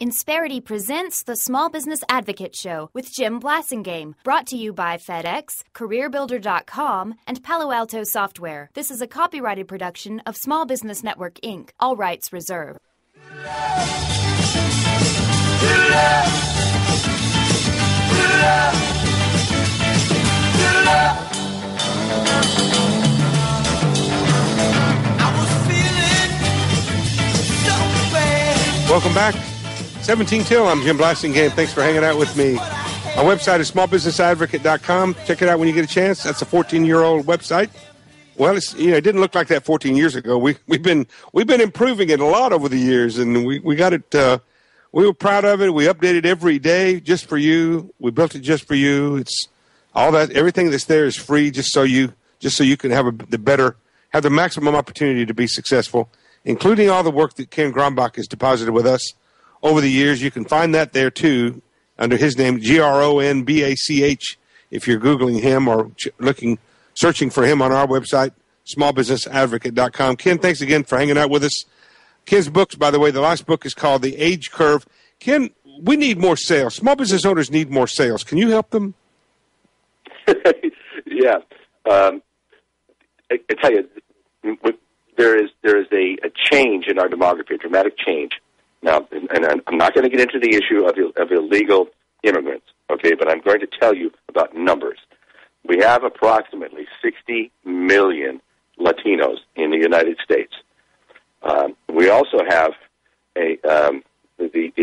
Insperity presents the Small Business Advocate Show with Jim Blasingame, brought to you by FedEx, CareerBuilder.com, and Palo Alto Software. This is a copyrighted production of Small Business Network, Inc., all rights reserved. Welcome back. 17 till. I'm Jim Blasingame. Thanks for hanging out with me. My website is smallbusinessadvocate.com. Check it out when you get a chance. That's a 14-year-old website. Well, it didn't look like that 14 years ago. We've been improving it a lot over the years, and we got it. We were proud of it. We update it every day just for you. We built it just for you. It's all that. Everything that's there is free, just so you can have the maximum opportunity to be successful, including all the work that Ken Gronbach has deposited with us over the years. You can find that there, too, under his name, Gronbach, if you're Googling him or searching for him on our website, smallbusinessadvocate.com. Ken, thanks again for hanging out with us. Ken's books, by the way, the last book is called The Age Curve. Ken, we need more sales. Small business owners need more sales. Can you help them? Yeah. I tell you, there is a change in our demography, a dramatic change. Now, and I'm not going to get into the issue of illegal immigrants, okay, but I'm going to tell you about numbers. We have approximately 60 million Latinos in the United States. We also have the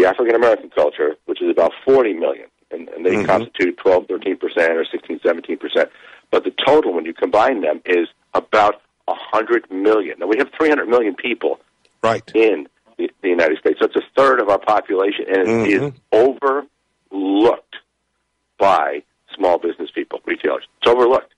African-American culture, which is about 40 million, and they constitute 12, 13%, or 16, 17%. But the total, when you combine them, is about 100 million. Now, we have 300 million people in the United States. So it's a third of our population, and it is overlooked by small business people, retailers. It's overlooked.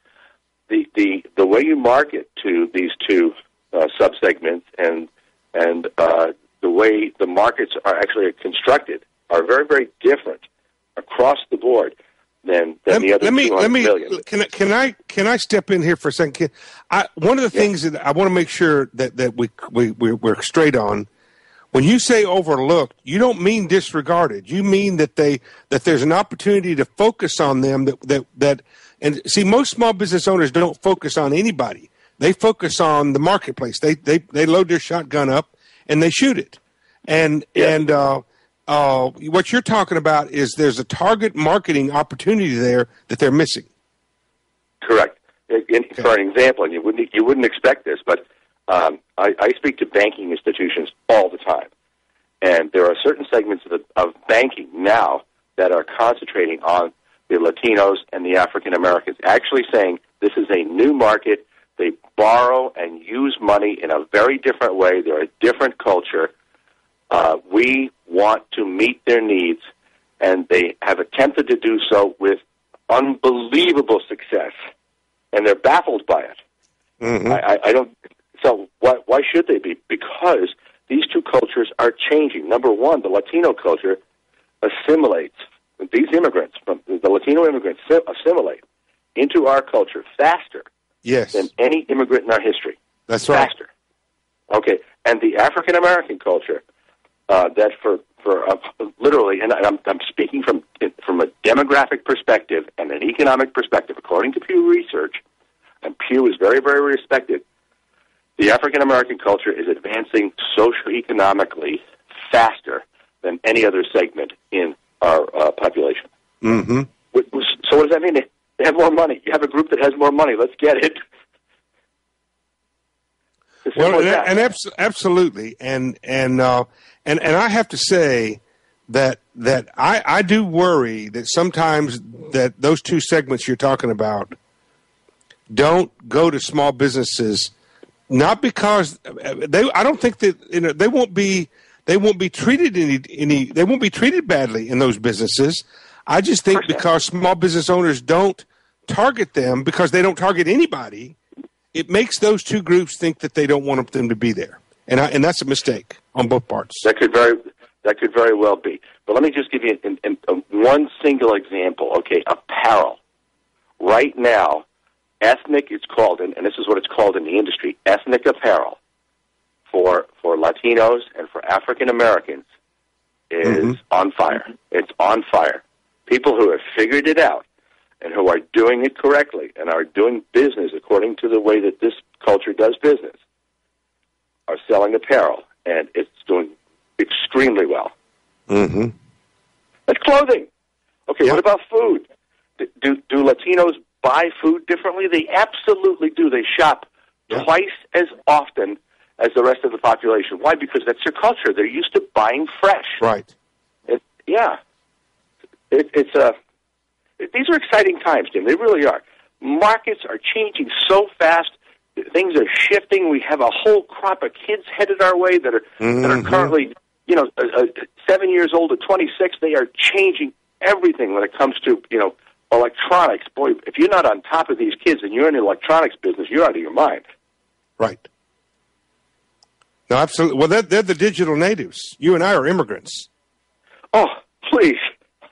The way you market to these two subsegments and the way the markets are actually constructed are very, very different across the board than the other 200 million. Can I step in here for a second? One of the things that I want to make sure that we're straight on. When you say overlooked, you don't mean disregarded. You mean that there's an opportunity to focus on them. And see, most small business owners don't focus on anybody. They focus on the marketplace. They load their shotgun up and they shoot it. And what you're talking about is there's a target marketing opportunity there that they're missing. Correct. For an example, and you wouldn't expect this, but I speak to banking institutions all the time, and there are certain segments of banking now that are concentrating on the Latinos and the African Americans, actually saying this is a new market. They borrow and use money in a very different way. They're a different culture. We want to meet their needs, and they have attempted to do so with unbelievable success, and they're baffled by it. I don't. So why should they be? Because these two cultures are changing. Number one, the Latino culture assimilates. These immigrants, the Latino immigrants, assimilate into our culture faster than any immigrant in our history. That's right. Faster. Okay, and the African American culture, that for literally, and I'm speaking from a demographic perspective and an economic perspective, according to Pew Research, and Pew is very, very respected. The African American culture is advancing socioeconomically faster than any other segment in our population. So what does that mean? They have more money. You have a group that has more money. Let's get it. Well, absolutely, and I have to say that I do worry that sometimes that those two segments you're talking about don't go to small businesses, not because I don't think that they won't be treated they won't be treated badly in those businesses. I just think because small business owners don't target them because they don't target anybody, it makes those two groups think that they don't want them to be there, and that's a mistake on both parts. That could very well be. But let me just give you one single example. Okay, apparel. Right now, ethnic, it's called, and this is what it's called in the industry, ethnic apparel for Latinos and for African Americans is on fire. It's on fire. People who have figured it out and who are doing it correctly and are doing business according to the way that this culture does business are selling apparel, and it's doing extremely well. Mm-hmm. That's clothing. Okay, Yep. What about food? Do Latinos buy food differently? They absolutely do. They shop twice as often as the rest of the population. Why? Because that's their culture. They're used to buying fresh. Right. These are exciting times, Jim. They really are. Markets are changing so fast. Things are shifting. We have a whole crop of kids headed our way that are currently, 7 years old to 26. They are changing everything when it comes to, electronics. Boy, if you're not on top of these kids and you're in the electronics business, you're out of your mind. Right. No, absolutely. Well, they're the digital natives. You and I are immigrants. Oh, please.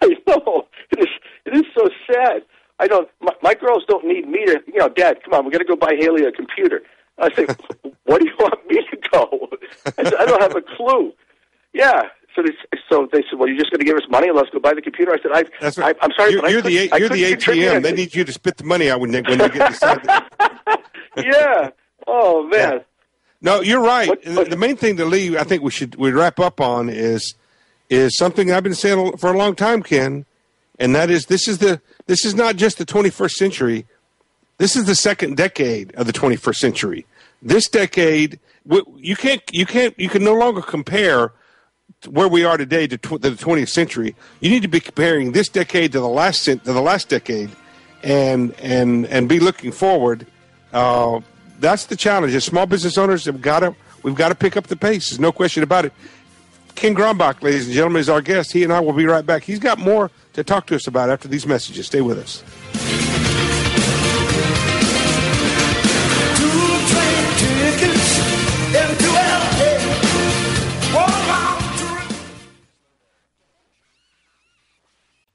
I know. It is so sad. I don't. My girls don't need me to. Dad, come on, we're going to go buy Haley a computer. I say, what do you want me to go? I said, I don't have a clue. Yeah. So they said, well, you're just going to give us money and let's go buy the computer. I said, That's right. I'm sorry, you're the ATM. They need you to spit the money out when you get decided. Yeah. Oh man. Yeah. No, you're right. The main thing to leave, I think we wrap up on is something I've been saying for a long time, Ken, and that is this is not just the 21st century. This is the second decade of the 21st century. This decade, you can no longer compare where we are today to the 20th century. You need to be comparing this decade to the last decade, and be looking forward. That's the challenge. As small business owners, we've got to pick up the pace. There's no question about it. Ken Gronbach, ladies and gentlemen, is our guest. He and I will be right back. He's got more to talk to us about after these messages. Stay with us.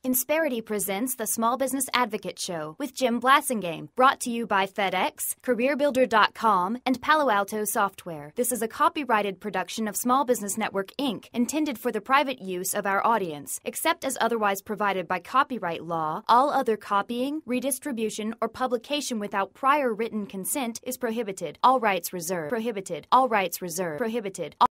Insperity presents the Small Business Advocate Show with Jim Blasingame, brought to you by FedEx, CareerBuilder.com, and Palo Alto Software. This is a copyrighted production of Small Business Network, Inc., intended for the private use of our audience. Except as otherwise provided by copyright law, all other copying, redistribution, or publication without prior written consent is prohibited. All rights reserved. Prohibited. All rights reserved. Prohibited.